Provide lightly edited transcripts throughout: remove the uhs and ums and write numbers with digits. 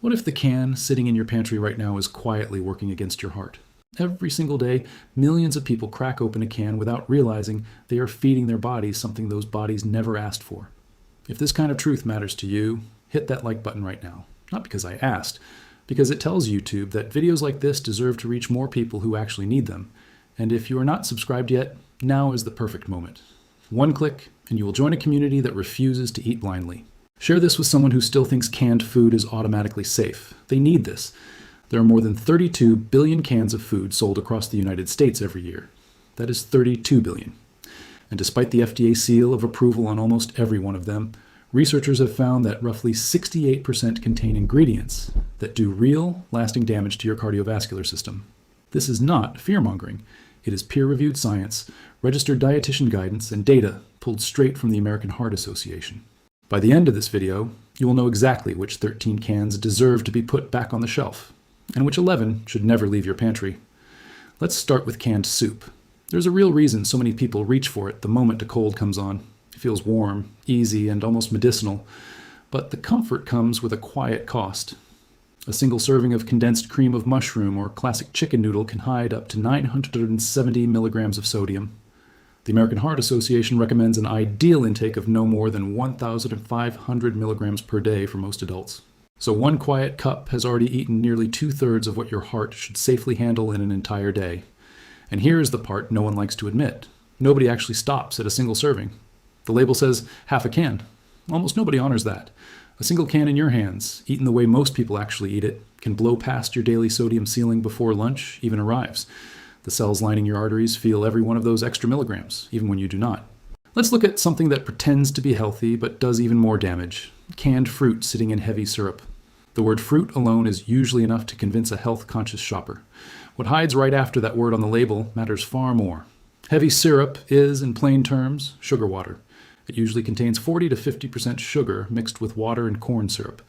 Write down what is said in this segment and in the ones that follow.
What if the can sitting in your pantry right now is quietly working against your heart? Every single day, millions of people crack open a can without realizing they are feeding their bodies something those bodies never asked for. If this kind of truth matters to you, hit that like button right now. Not because I asked, because it tells YouTube that videos like this deserve to reach more people who actually need them. And if you are not subscribed yet, now is the perfect moment. One click, and you will join a community that refuses to eat blindly. Share this with someone who still thinks canned food is automatically safe. They need this. There are more than 32 billion cans of food sold across the United States every year. That is 32 billion. And despite the FDA seal of approval on almost every one of them, researchers have found that roughly 68% contain ingredients that do real, lasting damage to your cardiovascular system. This is not fear-mongering. It is peer-reviewed science, registered dietitian guidance, and data pulled straight from the American Heart Association. By the end of this video, you will know exactly which 13 cans deserve to be put back on the shelf, and which 11 should never leave your pantry. Let's start with canned soup. There's a real reason so many people reach for it the moment a cold comes on. It feels warm, easy, and almost medicinal, but the comfort comes with a quiet cost. A single serving of condensed cream of mushroom or classic chicken noodle can hide up to 970 milligrams of sodium. The American Heart Association recommends an ideal intake of no more than 1,500 milligrams per day for most adults. So one quiet cup has already eaten nearly 2/3 of what your heart should safely handle in an entire day. And here is the part no one likes to admit. Nobody actually stops at a single serving. The label says half a can. Almost nobody honors that. A single can in your hands, eaten the way most people actually eat it, can blow past your daily sodium ceiling before lunch even arrives. The cells lining your arteries feel every one of those extra milligrams, even when you do not. Let's look at something that pretends to be healthy but does even more damage. Canned fruit sitting in heavy syrup. The word fruit alone is usually enough to convince a health-conscious shopper. What hides right after that word on the label matters far more. Heavy syrup is, in plain terms, sugar water. It usually contains 40 to 50% sugar mixed with water and corn syrup,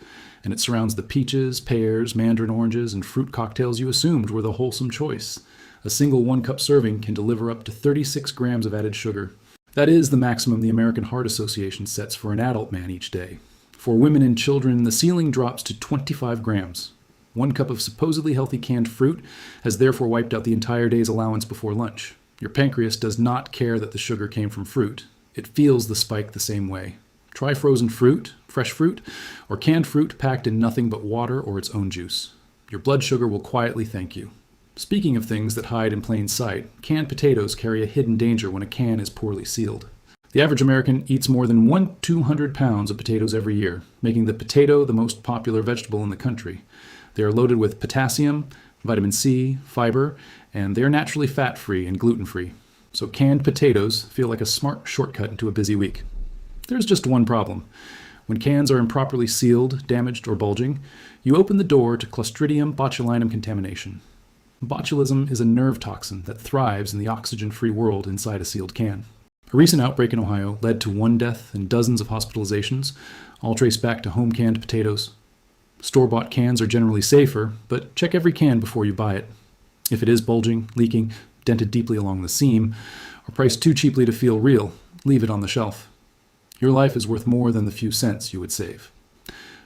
and it surrounds the peaches, pears, mandarin oranges, and fruit cocktails you assumed were the wholesome choice. A single 1-cup serving can deliver up to 36 grams of added sugar. That is the maximum the American Heart Association sets for an adult man each day. For women and children, the ceiling drops to 25 grams. 1 cup of supposedly healthy canned fruit has therefore wiped out the entire day's allowance before lunch. Your pancreas does not care that the sugar came from fruit. It feels the spike the same way. Try frozen fruit, fresh fruit, or canned fruit packed in nothing but water or its own juice. Your blood sugar will quietly thank you. Speaking of things that hide in plain sight, canned potatoes carry a hidden danger when a can is poorly sealed. The average American eats more than 200 pounds of potatoes every year, making the potato the most popular vegetable in the country. They are loaded with potassium, vitamin C, fiber, and they are naturally fat-free and gluten-free. So canned potatoes feel like a smart shortcut into a busy week. There's just one problem. When cans are improperly sealed, damaged, or bulging, you open the door to Clostridium botulinum contamination. Botulism is a nerve toxin that thrives in the oxygen-free world inside a sealed can. A recent outbreak in Ohio led to 1 death and dozens of hospitalizations, all traced back to home-canned potatoes. Store-bought cans are generally safer, but check every can before you buy it. If it is bulging, leaking, dented deeply along the seam, or priced too cheaply to feel real, leave it on the shelf. Your life is worth more than the few cents you would save.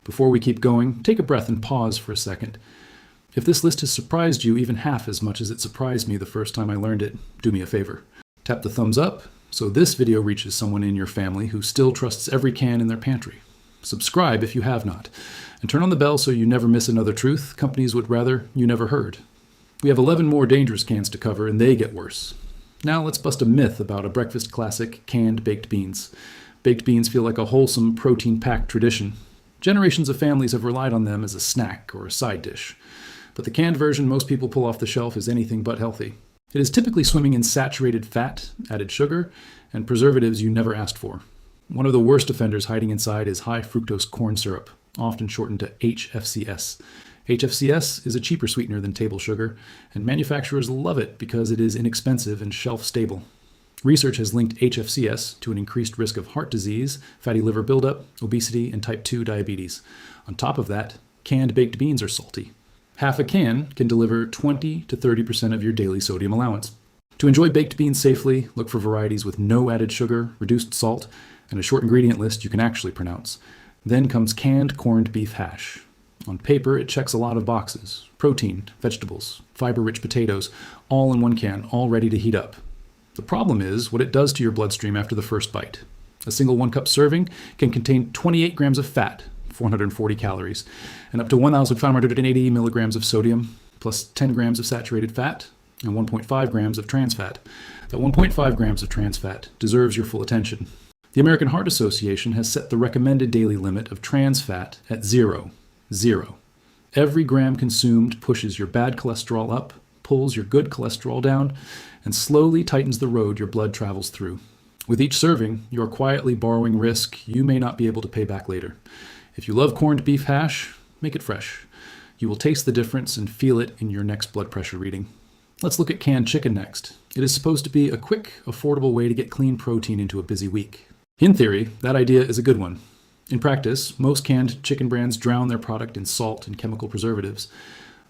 Before we keep going, take a breath and pause for a second. If this list has surprised you even half as much as it surprised me the first time I learned it, do me a favor. Tap the thumbs up so this video reaches someone in your family who still trusts every can in their pantry. Subscribe if you have not, and turn on the bell so you never miss another truth companies would rather you never heard. We have 11 more dangerous cans to cover, and they get worse. Now let's bust a myth about a breakfast classic, canned baked beans. Baked beans feel like a wholesome, protein-packed tradition. Generations of families have relied on them as a snack or a side dish. But the canned version most people pull off the shelf is anything but healthy. It is typically swimming in saturated fat, added sugar, and preservatives you never asked for. One of the worst offenders hiding inside is high fructose corn syrup, often shortened to HFCS. HFCS is a cheaper sweetener than table sugar, and manufacturers love it because it is inexpensive and shelf-stable. Research has linked HFCS to an increased risk of heart disease, fatty liver buildup, obesity, and type 2 diabetes. On top of that, canned baked beans are salty. Half a can can deliver 20 to 30% of your daily sodium allowance. To enjoy baked beans safely, look for varieties with no added sugar, reduced salt, and a short ingredient list you can actually pronounce. Then comes canned corned beef hash. On paper, it checks a lot of boxes. Protein, vegetables, fiber-rich potatoes, all in one can, all ready to heat up. The problem is what it does to your bloodstream after the first bite. A single 1-cup serving can contain 28 grams of fat, 440 calories, and up to 1,580 milligrams of sodium, plus 10 grams of saturated fat, and 1.5 grams of trans fat. That 1.5 grams of trans fat deserves your full attention. The American Heart Association has set the recommended daily limit of trans fat at 0. Every gram consumed pushes your bad cholesterol up, pulls your good cholesterol down, and slowly tightens the road your blood travels through. With each serving, you are quietly borrowing risk you may not be able to pay back later. If you love corned beef hash, make it fresh. You will taste the difference and feel it in your next blood pressure reading. Let's look at canned chicken next. It is supposed to be a quick, affordable way to get clean protein into a busy week. In theory, that idea is a good one. In practice, most canned chicken brands drown their product in salt and chemical preservatives.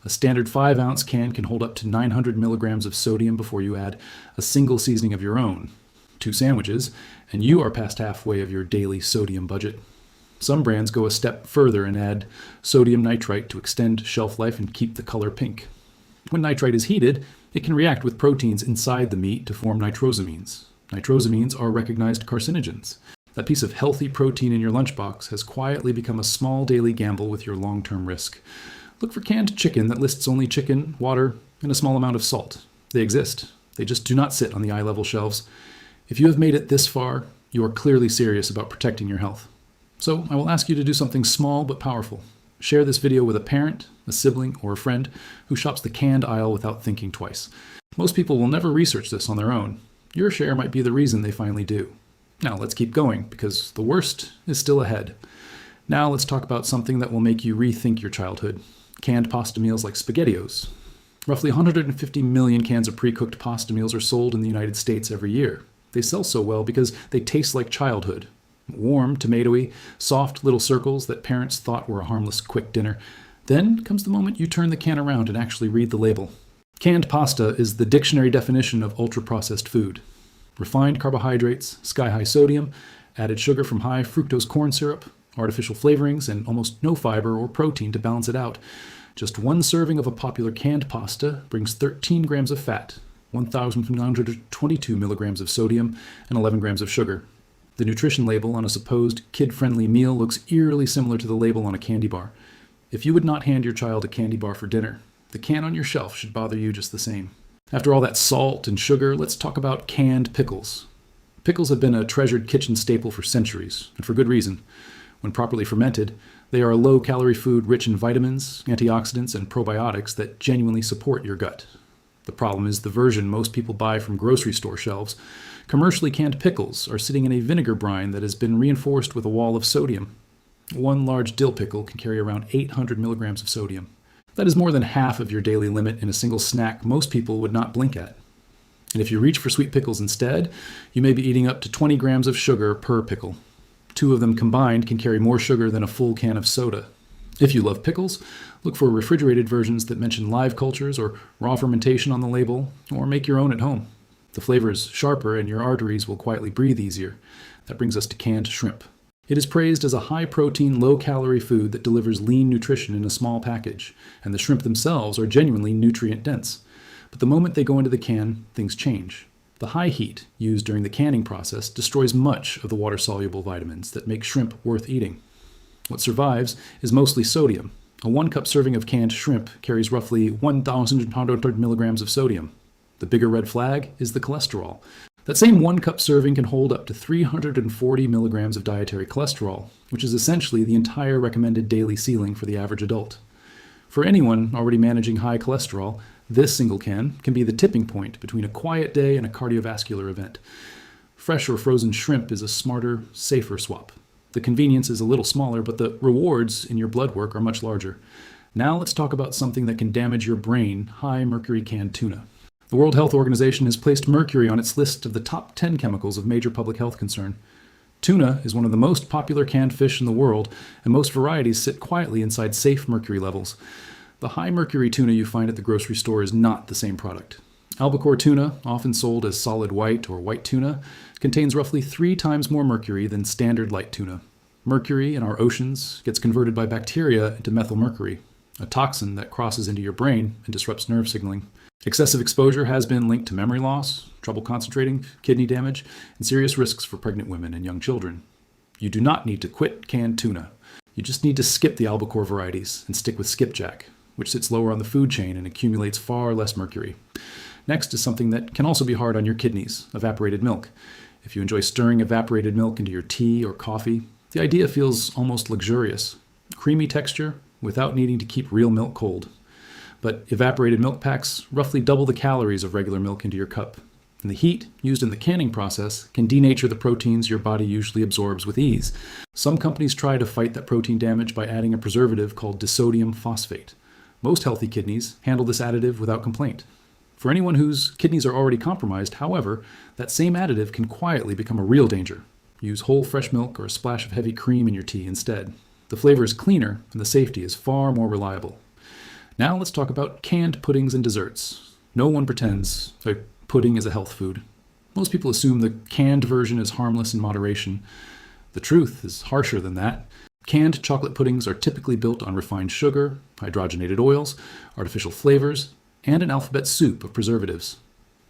A standard 5-ounce can hold up to 900 milligrams of sodium before you add a single seasoning of your own. 2 sandwiches, and you are past halfway of your daily sodium budget. Some brands go a step further and add sodium nitrite to extend shelf life and keep the color pink. When nitrite is heated, it can react with proteins inside the meat to form nitrosamines. Nitrosamines are recognized carcinogens. That piece of healthy protein in your lunchbox has quietly become a small daily gamble with your long-term risk. Look for canned chicken that lists only chicken, water, and a small amount of salt. They exist. They just do not sit on the eye-level shelves. If you have made it this far, you are clearly serious about protecting your health. So I will ask you to do something small but powerful. Share this video with a parent, a sibling, or a friend who shops the canned aisle without thinking twice. Most people will never research this on their own. Your share might be the reason they finally do. Now let's keep going, because the worst is still ahead. Now let's talk about something that will make you rethink your childhood. Canned pasta meals like SpaghettiOs. Roughly 150 million cans of pre-cooked pasta meals are sold in the United States every year. They sell so well because they taste like childhood. Warm, tomatoey, soft little circles that parents thought were a harmless quick dinner. Then comes the moment you turn the can around and actually read the label. Canned pasta is the dictionary definition of ultra-processed food. Refined carbohydrates, sky-high sodium, added sugar from high fructose corn syrup, artificial flavorings, and almost no fiber or protein to balance it out. Just one serving of a popular canned pasta brings 13 grams of fat, 1,922 milligrams of sodium, and 11 grams of sugar. The nutrition label on a supposed kid-friendly meal looks eerily similar to the label on a candy bar. If you would not hand your child a candy bar for dinner, the can on your shelf should bother you just the same. After all that salt and sugar, let's talk about canned pickles. Pickles have been a treasured kitchen staple for centuries, and for good reason. When properly fermented, they are a low-calorie food rich in vitamins, antioxidants, and probiotics that genuinely support your gut. The problem is the version most people buy from grocery store shelves. Commercially canned pickles are sitting in a vinegar brine that has been reinforced with a wall of sodium. One large dill pickle can carry around 800 milligrams of sodium. That is more than half of your daily limit in a single snack most people would not blink at. And if you reach for sweet pickles instead, you may be eating up to 20 grams of sugar per pickle. 2 of them combined can carry more sugar than a full can of soda. If you love pickles, look for refrigerated versions that mention live cultures or raw fermentation on the label, or make your own at home. The flavor is sharper and your arteries will quietly breathe easier. That brings us to canned shrimp. It is praised as a high-protein, low-calorie food that delivers lean nutrition in a small package, and the shrimp themselves are genuinely nutrient-dense. But the moment they go into the can, things change. The high heat used during the canning process destroys much of the water-soluble vitamins that make shrimp worth eating. What survives is mostly sodium. A 1-cup serving of canned shrimp carries roughly 1,100 milligrams of sodium. The bigger red flag is the cholesterol. That same 1-cup serving can hold up to 340 milligrams of dietary cholesterol, which is essentially the entire recommended daily ceiling for the average adult. For anyone already managing high cholesterol, this single can be the tipping point between a quiet day and a cardiovascular event. Fresh or frozen shrimp is a smarter, safer swap. The convenience is a little smaller, but the rewards in your blood work are much larger. Now let's talk about something that can damage your brain: high-mercury canned tuna. The World Health Organization has placed mercury on its list of the top 10 chemicals of major public health concern. Tuna is one of the most popular canned fish in the world, and most varieties sit quietly inside safe mercury levels. The high-mercury tuna you find at the grocery store is not the same product. Albacore tuna, often sold as solid white or white tuna, contains roughly 3 times more mercury than standard light tuna. Mercury in our oceans gets converted by bacteria into methylmercury, a toxin that crosses into your brain and disrupts nerve signaling. Excessive exposure has been linked to memory loss, trouble concentrating, kidney damage, and serious risks for pregnant women and young children. You do not need to quit canned tuna. You just need to skip the albacore varieties and stick with skipjack, which sits lower on the food chain and accumulates far less mercury. Next is something that can also be hard on your kidneys, evaporated milk. If you enjoy stirring evaporated milk into your tea or coffee, the idea feels almost luxurious. Creamy texture without needing to keep real milk cold. But evaporated milk packs roughly double the calories of regular milk into your cup. And the heat used in the canning process can denature the proteins your body usually absorbs with ease. Some companies try to fight that protein damage by adding a preservative called disodium phosphate. Most healthy kidneys handle this additive without complaint. For anyone whose kidneys are already compromised, however, that same additive can quietly become a real danger. Use whole fresh milk or a splash of heavy cream in your tea instead. The flavor is cleaner and the safety is far more reliable. Now let's talk about canned puddings and desserts. No one pretends a pudding is a health food. Most people assume the canned version is harmless in moderation. The truth is harsher than that. Canned chocolate puddings are typically built on refined sugar, hydrogenated oils, artificial flavors, and an alphabet soup of preservatives.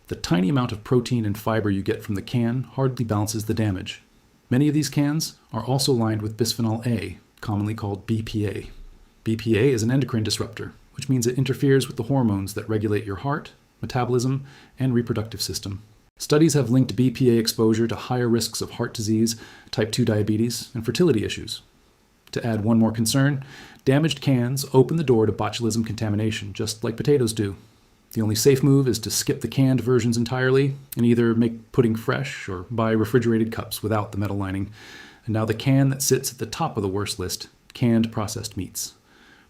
The tiny amount of protein and fiber you get from the can hardly balances the damage. Many of these cans are also lined with bisphenol A, commonly called BPA. BPA is an endocrine disruptor, which means it interferes with the hormones that regulate your heart, metabolism, and reproductive system. Studies have linked BPA exposure to higher risks of heart disease, type 2 diabetes, and fertility issues. To add one more concern, damaged cans open the door to botulism contamination, just like potatoes do. The only safe move is to skip the canned versions entirely and either make pudding fresh or buy refrigerated cups without the metal lining. And now the can that sits at the top of the worst list, canned processed meats.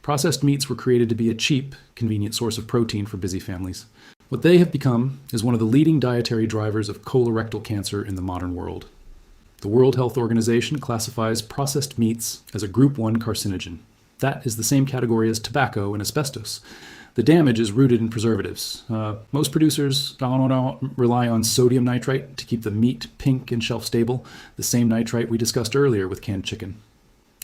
Processed meats were created to be a cheap, convenient source of protein for busy families. What they have become is one of the leading dietary drivers of colorectal cancer in the modern world. The World Health Organization classifies processed meats as a Group 1 carcinogen. That is the same category as tobacco and asbestos. The damage is rooted in preservatives. Most producers don't rely on sodium nitrite to keep the meat pink and shelf stable, the same nitrite we discussed earlier with canned chicken.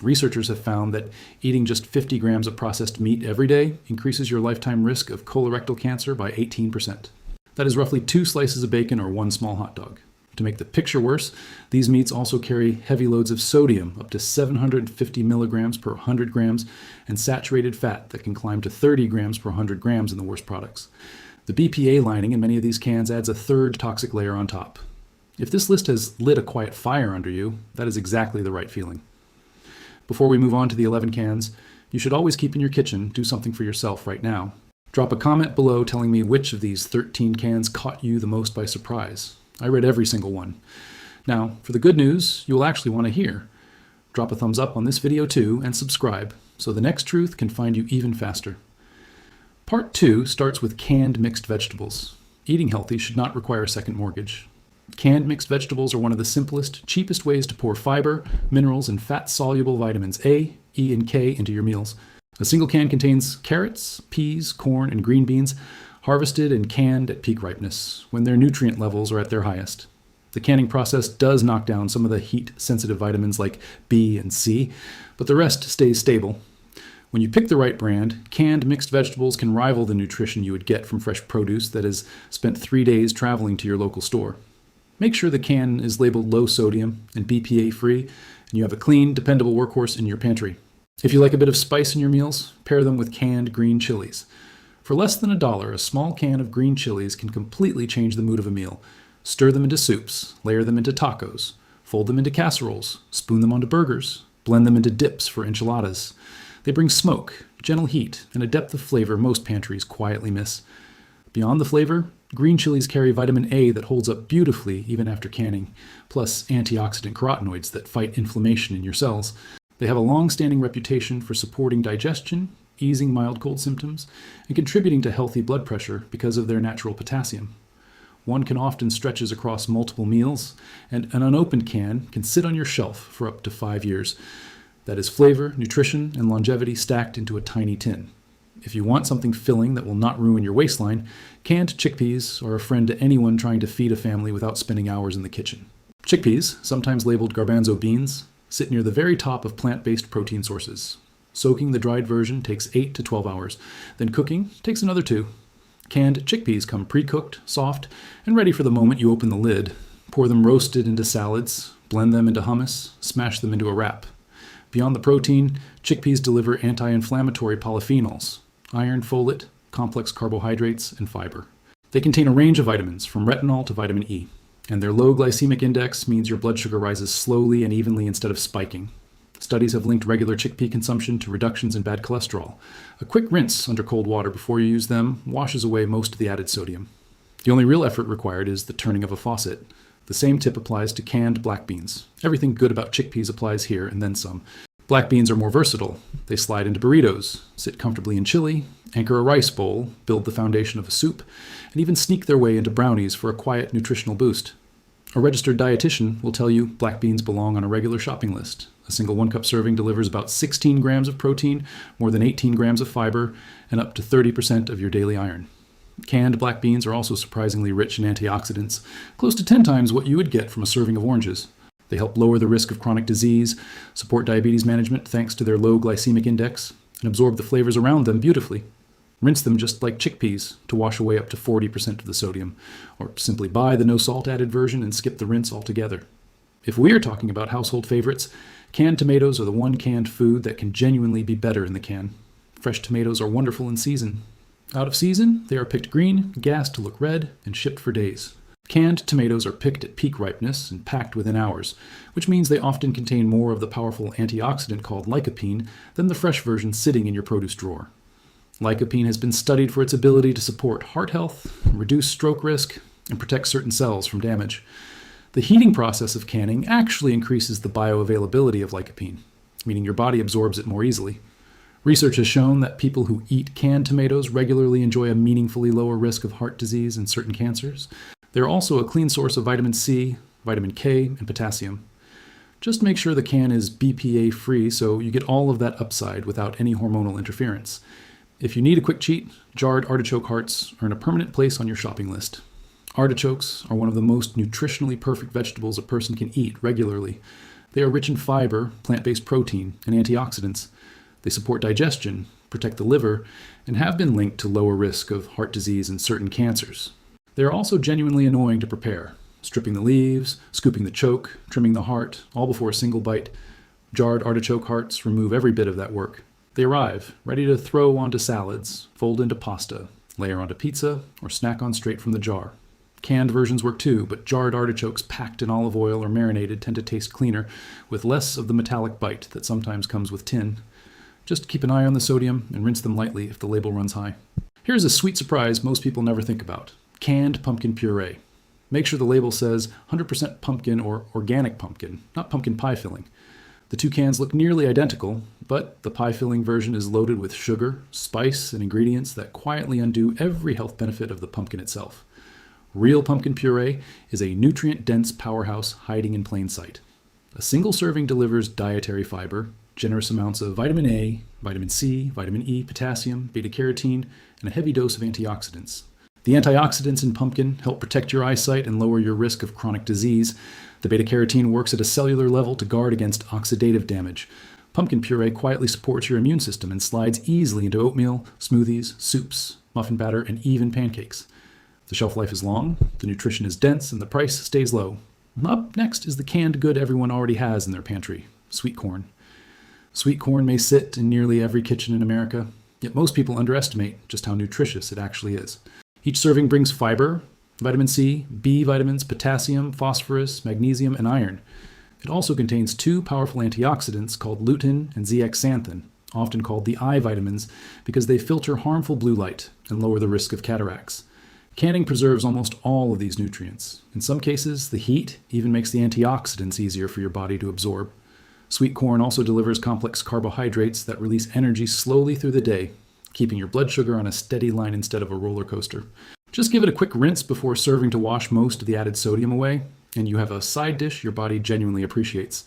Researchers have found that eating just 50 grams of processed meat every day increases your lifetime risk of colorectal cancer by 18%. That is roughly 2 slices of bacon or 1 small hot dog. To make the picture worse, these meats also carry heavy loads of sodium, up to 750 milligrams per 100 grams, and saturated fat that can climb to 30 grams per 100 grams in the worst products. The BPA lining in many of these cans adds a third toxic layer on top. If this list has lit a quiet fire under you, that is exactly the right feeling. Before we move on to the 11 cans, you should always keep in your kitchen, do something for yourself right now. Drop a comment below telling me which of these 13 cans caught you the most by surprise. I read every single one. Now, for the good news you will actually want to hear. Drop a thumbs up on this video too, and subscribe, so the next truth can find you even faster. Part 2 starts with canned mixed vegetables. Eating healthy should not require a second mortgage. Canned mixed vegetables are one of the simplest, cheapest ways to pour fiber, minerals, and fat-soluble vitamins A, E, and K into your meals. A single can contains carrots, peas, corn, and green beans, harvested and canned at peak ripeness, when their nutrient levels are at their highest. The canning process does knock down some of the heat-sensitive vitamins like B and C, but the rest stays stable. When you pick the right brand, canned mixed vegetables can rival the nutrition you would get from fresh produce that has spent 3 days traveling to your local store. Make sure the can is labeled low sodium and BPA free, and you have a clean, dependable workhorse in your pantry. If you like a bit of spice in your meals, pair them with canned green chilies. For less than $1, a small can of green chilies can completely change the mood of a meal. Stir them into soups, layer them into tacos, fold them into casseroles, spoon them onto burgers, blend them into dips for enchiladas. They bring smoke, gentle heat, and a depth of flavor most pantries quietly miss. Beyond the flavor, green chilies carry vitamin A that holds up beautifully even after canning, plus antioxidant carotenoids that fight inflammation in your cells. They have a long-standing reputation for supporting digestion, easing mild cold symptoms, and contributing to healthy blood pressure because of their natural potassium. One can often stretches across multiple meals, and an unopened can sit on your shelf for up to 5 years. That is flavor, nutrition, and longevity stacked into a tiny tin. If you want something filling that will not ruin your waistline, canned chickpeas are a friend to anyone trying to feed a family without spending hours in the kitchen. Chickpeas, sometimes labeled garbanzo beans, sit near the very top of plant-based protein sources. Soaking the dried version takes 8 to 12 hours. Then cooking takes another 2. Canned chickpeas come pre-cooked, soft, and ready for the moment you open the lid. Pour them roasted into salads, blend them into hummus, smash them into a wrap. Beyond the protein, chickpeas deliver anti-inflammatory polyphenols, iron, folate, complex carbohydrates, and fiber. They contain a range of vitamins, from retinol to vitamin E, and their low glycemic index means your blood sugar rises slowly and evenly instead of spiking. Studies have linked regular chickpea consumption to reductions in bad cholesterol. A quick rinse under cold water before you use them washes away most of the added sodium. The only real effort required is the turning of a faucet. The same tip applies to canned black beans. Everything good about chickpeas applies here, and then some. Black beans are more versatile. They slide into burritos, sit comfortably in chili, anchor a rice bowl, build the foundation of a soup, and even sneak their way into brownies for a quiet nutritional boost. A registered dietitian will tell you black beans belong on a regular shopping list. A single 1-cup serving delivers about 16 grams of protein, more than 18 grams of fiber, and up to 30% of your daily iron. Canned black beans are also surprisingly rich in antioxidants, close to 10 times what you would get from a serving of oranges. They help lower the risk of chronic disease, support diabetes management thanks to their low glycemic index, and absorb the flavors around them beautifully. Rinse them just like chickpeas to wash away up to 40% of the sodium, or simply buy the no salt added version and skip the rinse altogether. If we are talking about household favorites, canned tomatoes are the one canned food that can genuinely be better in the can. Fresh tomatoes are wonderful in season. Out of season, they are picked green, gassed to look red, and shipped for days. Canned tomatoes are picked at peak ripeness and packed within hours, which means they often contain more of the powerful antioxidant called lycopene than the fresh version sitting in your produce drawer. Lycopene has been studied for its ability to support heart health, reduce stroke risk, and protect certain cells from damage. The heating process of canning actually increases the bioavailability of lycopene, meaning your body absorbs it more easily. Research has shown that people who eat canned tomatoes regularly enjoy a meaningfully lower risk of heart disease and certain cancers. They're also a clean source of vitamin C, vitamin K, and potassium. Just make sure the can is BPA-free so you get all of that upside without any hormonal interference. If you need a quick cheat, jarred artichoke hearts earn a permanent place on your shopping list. Artichokes are one of the most nutritionally perfect vegetables a person can eat regularly. They are rich in fiber, plant-based protein, and antioxidants. They support digestion, protect the liver, and have been linked to lower risk of heart disease and certain cancers. They are also genuinely annoying to prepare. Stripping the leaves, scooping the choke, trimming the heart, all before a single bite. Jarred artichoke hearts remove every bit of that work. They arrive, ready to throw onto salads, fold into pasta, layer onto pizza, or snack on straight from the jar. Canned versions work too, but jarred artichokes packed in olive oil or marinated tend to taste cleaner, with less of the metallic bite that sometimes comes with tin. Just keep an eye on the sodium and rinse them lightly if the label runs high. Here's a sweet surprise most people never think about. Canned pumpkin puree. Make sure the label says 100% pumpkin or organic pumpkin, not pumpkin pie filling. The two cans look nearly identical, but the pie filling version is loaded with sugar, spice, and ingredients that quietly undo every health benefit of the pumpkin itself. Real pumpkin puree is a nutrient-dense powerhouse hiding in plain sight. A single serving delivers dietary fiber, generous amounts of vitamin A, vitamin C, vitamin E, potassium, beta-carotene, and a heavy dose of antioxidants. The antioxidants in pumpkin help protect your eyesight and lower your risk of chronic disease. The beta-carotene works at a cellular level to guard against oxidative damage. Pumpkin puree quietly supports your immune system and slides easily into oatmeal, smoothies, soups, muffin batter, and even pancakes. The shelf life is long, the nutrition is dense, and the price stays low. Up next is the canned good everyone already has in their pantry, sweet corn. Sweet corn may sit in nearly every kitchen in America, yet most people underestimate just how nutritious it actually is. Each serving brings fiber, vitamin C, B vitamins, potassium, phosphorus, magnesium, and iron. It also contains two powerful antioxidants called lutein and zeaxanthin, often called the eye vitamins because they filter harmful blue light and lower the risk of cataracts. Canning preserves almost all of these nutrients. In some cases, the heat even makes the antioxidants easier for your body to absorb. Sweet corn also delivers complex carbohydrates that release energy slowly through the day, keeping your blood sugar on a steady line instead of a roller coaster. Just give it a quick rinse before serving to wash most of the added sodium away, and you have a side dish your body genuinely appreciates.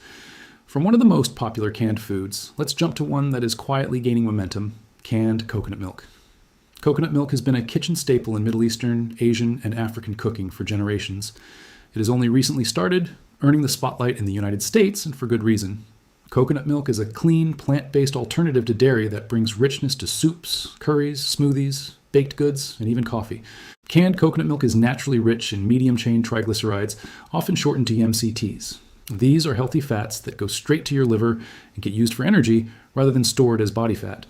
From one of the most popular canned foods, let's jump to one that is quietly gaining momentum, canned coconut milk. Coconut milk has been a kitchen staple in Middle Eastern, Asian, and African cooking for generations. It has only recently started, earning the spotlight in the United States, and for good reason. Coconut milk is a clean, plant-based alternative to dairy that brings richness to soups, curries, smoothies, baked goods, and even coffee. Canned coconut milk is naturally rich in medium-chain triglycerides, often shortened to MCTs. These are healthy fats that go straight to your liver and get used for energy rather than stored as body fat.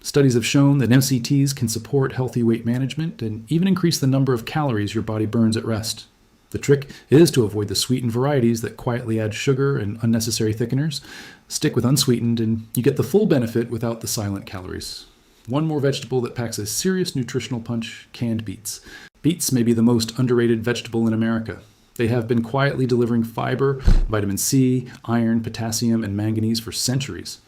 Studies have shown that MCTs can support healthy weight management and even increase the number of calories your body burns at rest. The trick is to avoid the sweetened varieties that quietly add sugar and unnecessary thickeners. Stick with unsweetened and you get the full benefit without the silent calories. One more vegetable that packs a serious nutritional punch: canned beets. Beets may be the most underrated vegetable in America. They have been quietly delivering fiber, vitamin C, iron, potassium, and manganese for centuries.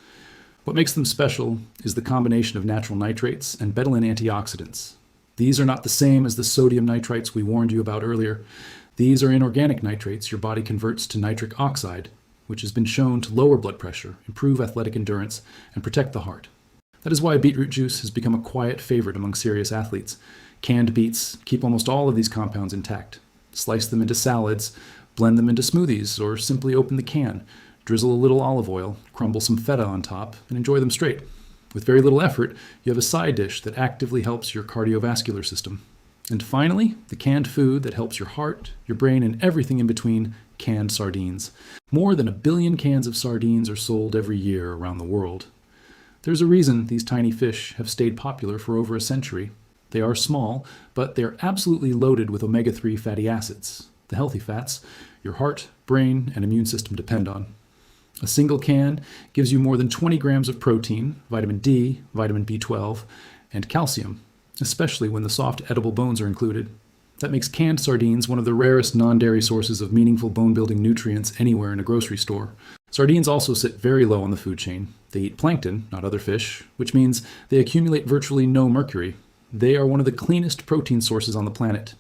What makes them special is the combination of natural nitrates and betalain antioxidants. These are not the same as the sodium nitrites we warned you about earlier. These are inorganic nitrates your body converts to nitric oxide, which has been shown to lower blood pressure, improve athletic endurance, and protect the heart. That is why beetroot juice has become a quiet favorite among serious athletes. Canned beets keep almost all of these compounds intact. Slice them into salads, blend them into smoothies, or simply open the can, drizzle a little olive oil, crumble some feta on top, and enjoy them straight. With very little effort, you have a side dish that actively helps your cardiovascular system. And finally, the canned food that helps your heart, your brain, and everything in between: canned sardines. More than 1 billion cans of sardines are sold every year around the world. There's a reason these tiny fish have stayed popular for over a century. They are small, but they're absolutely loaded with omega-3 fatty acids, the healthy fats your heart, brain, and immune system depend on. A single can gives you more than 20 grams of protein, vitamin D, vitamin B12, and calcium, especially when the soft edible bones are included. That makes canned sardines one of the rarest non-dairy sources of meaningful bone-building nutrients anywhere in a grocery store. Sardines also sit very low on the food chain. They eat plankton, not other fish, which means they accumulate virtually no mercury. They are one of the cleanest protein sources on the planet.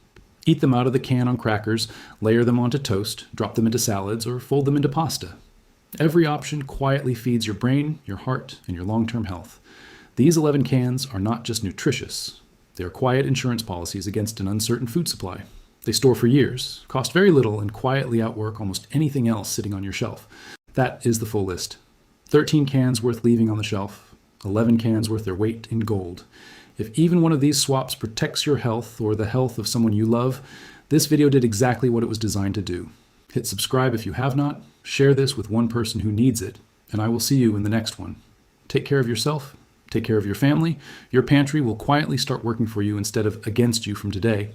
Eat them out of the can on crackers, layer them onto toast, drop them into salads, or fold them into pasta. Every option quietly feeds your brain, your heart, and your long-term health. These 11 cans are not just nutritious. They are quiet insurance policies against an uncertain food supply. They store for years, cost very little, and quietly outwork almost anything else sitting on your shelf. That is the full list. 13 cans worth leaving on the shelf, 11 cans worth their weight in gold. If even one of these swaps protects your health or the health of someone you love, this video did exactly what it was designed to do. Hit subscribe if you have not, share this with one person who needs it, and I will see you in the next one. Take care of yourself, take care of your family. Your pantry will quietly start working for you instead of against you from today.